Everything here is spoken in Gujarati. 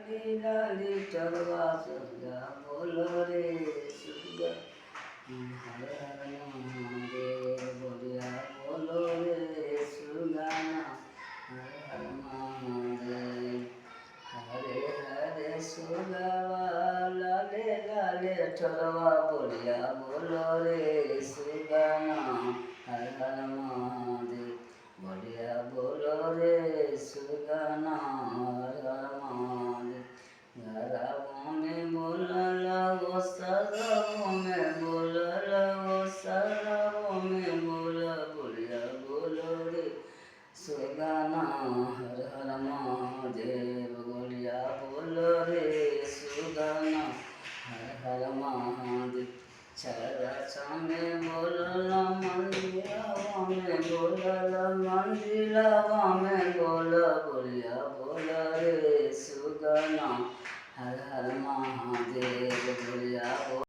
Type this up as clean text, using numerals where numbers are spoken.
લાલી ચરવા સુરગા બોલો રે સુરગા હર હર મહાદેવ બોલ્યા બોલો રે સુરગાના હર હર મહાદેવ હરે હરે સુરગાવા લાલે લાલે ઠરવા બોલ્યા બોલો રે સુરગાના હર હર મહાદેવ બોલ્યા બોલો રે સુરગાના હર હર મહાદેવ ગરાવો में बोललाओ सरावो में बोललाओ सरावो में बोलिया बोलो रे सुगाना हर हर महादेव बोलिया बोलो रे सुगाना हर हर महादेव चरा चामे बोलला मंदिरावा में बोलला मंदिरावा में बोलिया बोलो रे सुगाना हर हर